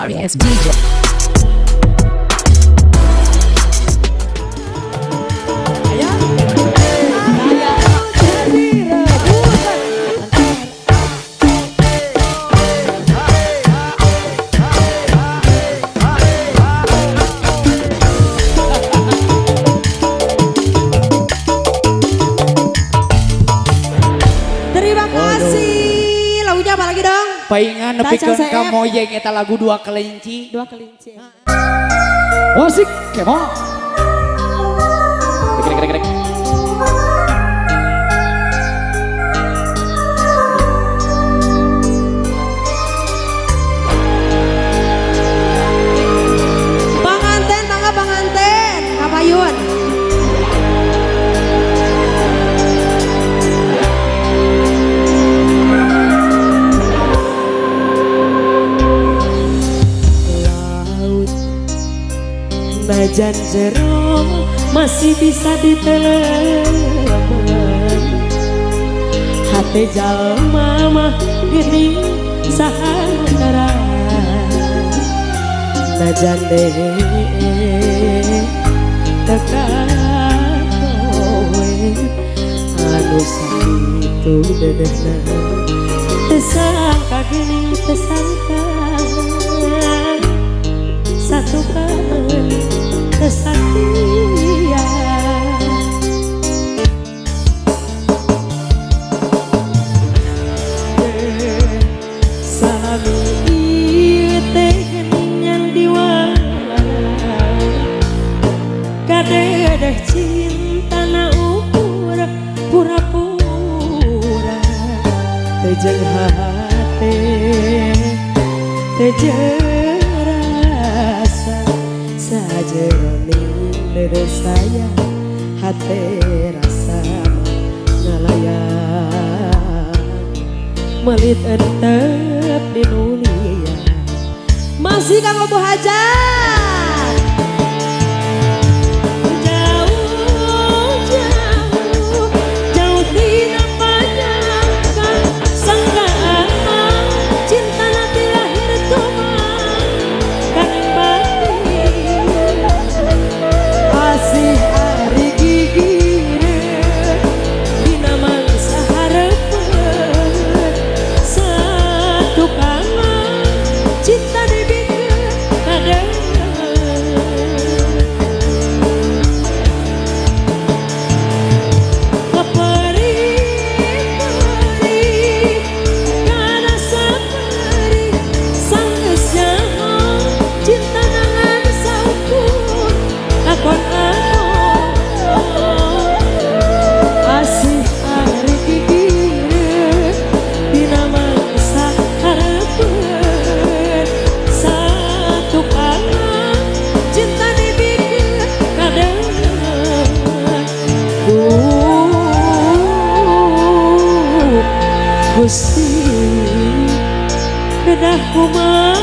Notorious DJ. Paingan nepikeun ka moyeng eta lagu dua kelinci. Dua kelinci. Musik kemo. Krek. Panganten, mangga panganten. Kapayun. Najan jero masih bisa ditelepon, hati jalma mah gini sahantara. Najan deh tekan kowe anu sakitu dedehna, tesangka gini tesangka satu kali kesaktian. Salami ieu teh geuningan diwae, kadedeh cintana ukur pura-pura, teu jeung hate teu jeung rasa sajeroning dede saya, hati rasa ngalayan melit entep di dunia. Masih Kang Obu Hajat. Jauh tidak panjangkan sangkaan, cinta nanti lahir tuman kaning batin. Asih hari gigire dina mangsa hareupeuh, satu kangen cinta dibikeun kadang. Keperih-perih kada saperih sanggeus nyaho cinta nangan saukur akon-akon. Asih ari gigire dina mangsa hareupeun, satu kangen cinta dibikeun kadang. Gusti kedah kumaha.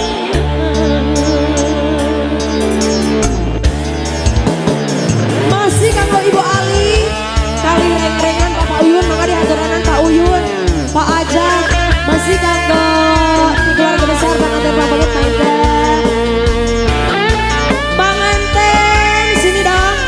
Masih Kang Ibu Ali. Kali reng-rengan Pak Uyun, maka dihaturanan Pak Uyun, Pak Ajak. Masih Kanggo keluarga besar Panganten Pabelut Maida. Panganten sini dong.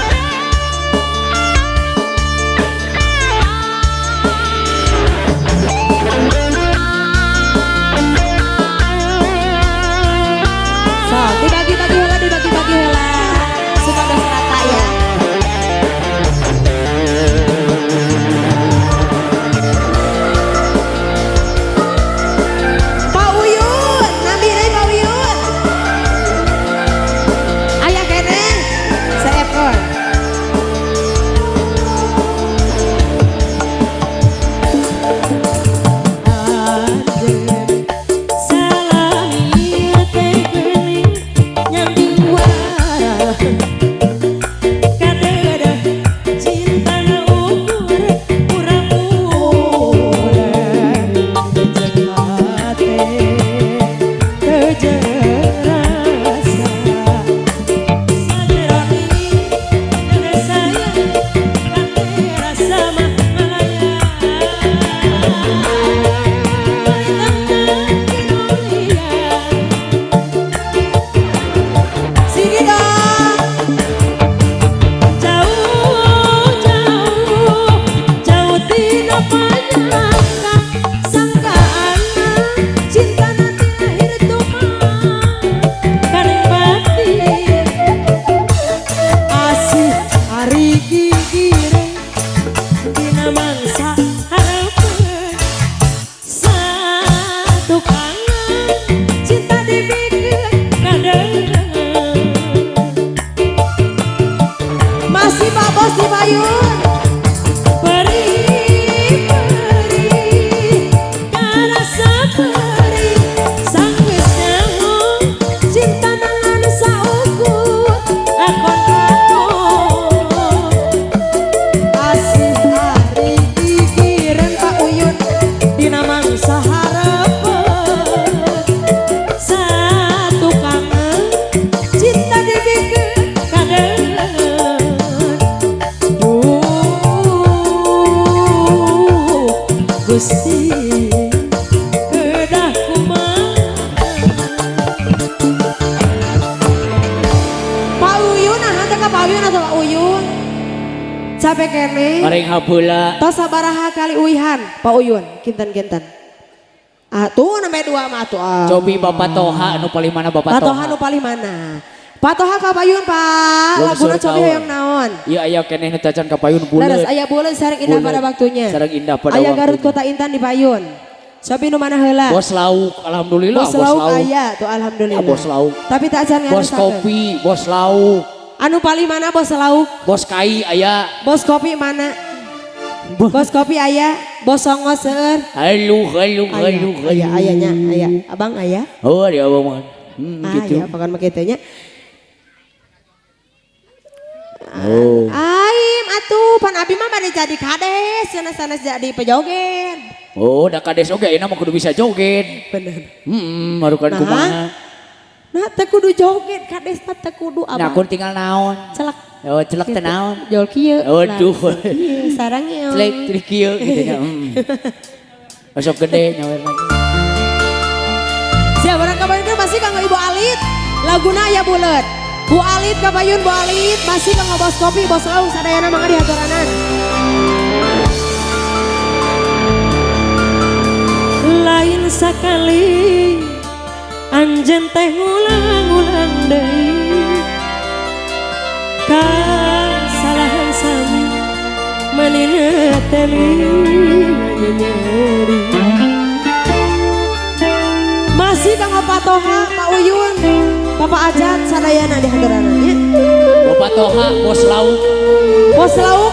sampai kene. Maring habeula. Tos sabaraha kali uihan Pak Uyun kinten-kinten. Tuh namanya dua mah tuh. Cobi Bapak Toha anu paling mana Bapak Pak Toha? Toha nu paling mana? Pak Toha ka payun Pak. Laguna cobi yang naon? Iya aya keneh tacan ka payun buleut. Laras aya buleut sareng indah pada waktunya. Sareng indah pada waktunya. Aya waktunya. Garut Kota Intan di payun. Cobi nu mana heula? Bos lauk, alhamdulillah Bos lauk aya tuh alhamdulillah. Bos lauk. Tapi tak acan Bos kopi, bos lauk. Anu paling mana bos lauk? Bos kai aya. Bos kopi mana? Bos kopi aya, bos songos seueur. Halo. Aya ayanya, aya. Abang aya? Oh, dia abang mah. Gitu. Aya pakan make teh nya. Oh. Aim atuh pan abi mah bade jadi kades, sanes jadi pejoget. Oh, da kades oge ayeuna mah kudu bisa joget. Bener. Marukan kumaha. Nah, teu kudu joget, kades mah teu kudu abang. Nah, kun tinggal naon? Celak. Oh, celek teh naon? Jol kieu. Aduh. Kieu sarang ieu. Celek kieu gitu nya. Masuk gede nyawer lagi. Siap orang kabayan itu masih kanggo Ibu Alit. Laguna aya buleut. Bu Alit kabayun Bu Alit masih kanggo bos kopi, bos lauk sadayana mangga dihaturanan. Lain sakali anjeun teh ngulang-ulang deui kasalahan sami manehna teh nyeri. Masih kanggo Pak Toha, Pak Uyun, Bapak Ajat sadayana dihaturanan nya. Bapak Toha, bos lauk. Bos lauk.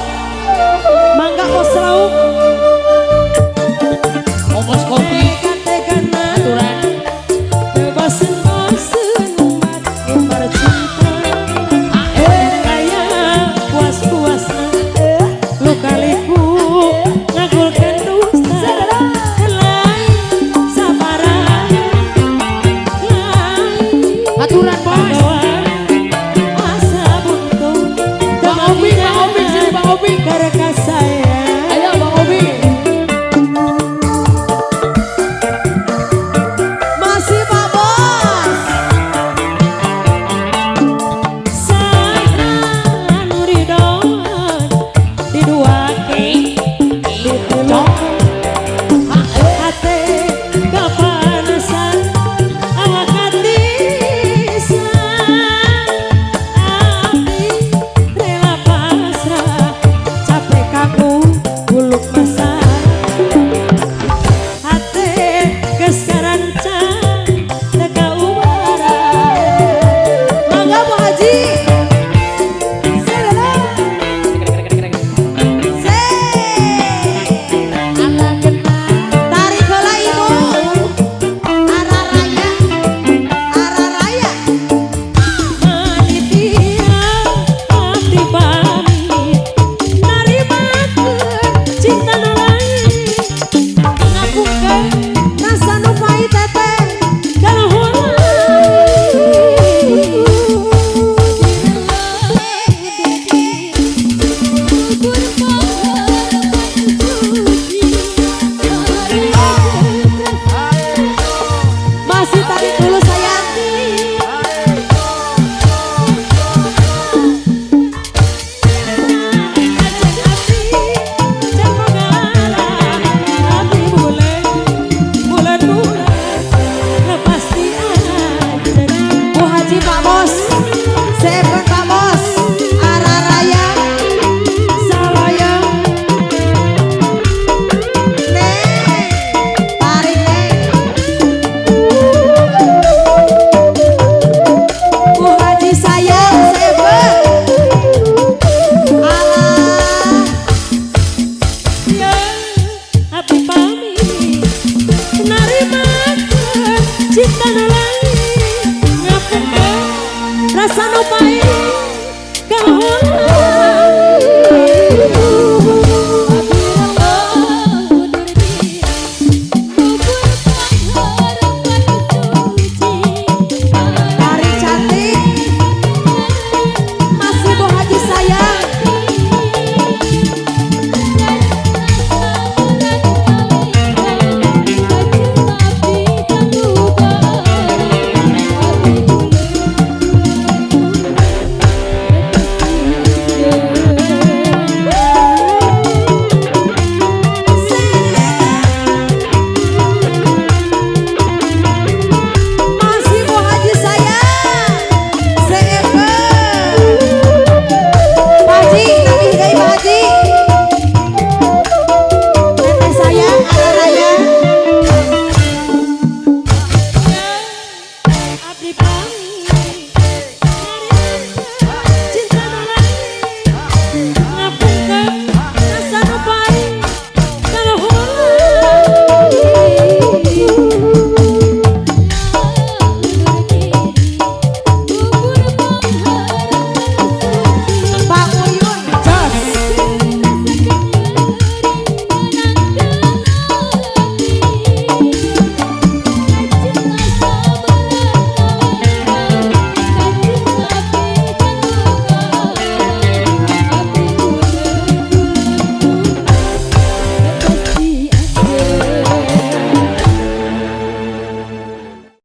Mangga bos lauk. Oh, bos kopi. Aturan. Bosen-bosen umat gemar cinta kayak puas-puasa luka-liku ngagulkan dusta lain sabaraha lain Aturan, bos. asa buntu Bang Obi sini Bang Obi. kareka saya Ayo Bang Obi. Masih Pak Bos. sayang ridhoan diduake ditulung hate kapanasan awak hatisan abdi rela pasrah capek kaku buluk masa hate geus karancang teka ubara Mangga Bu Haji. Tarik heula Ibu. Araraya. Araraya. Manitia abdi pamit narimakeun cinta nu lain ngapunkeun Rasa nu pahit teteh. kaluhur Masih tadi dulu sayang. Bu Haji Pak Bos. Seven Pak Bos. Araraya. Saloyo. Neng. Tarik neng. Bu Haji sayang Seven. Alah. Cinta nu lain ngapunkeun rasa nu pahit kaluhur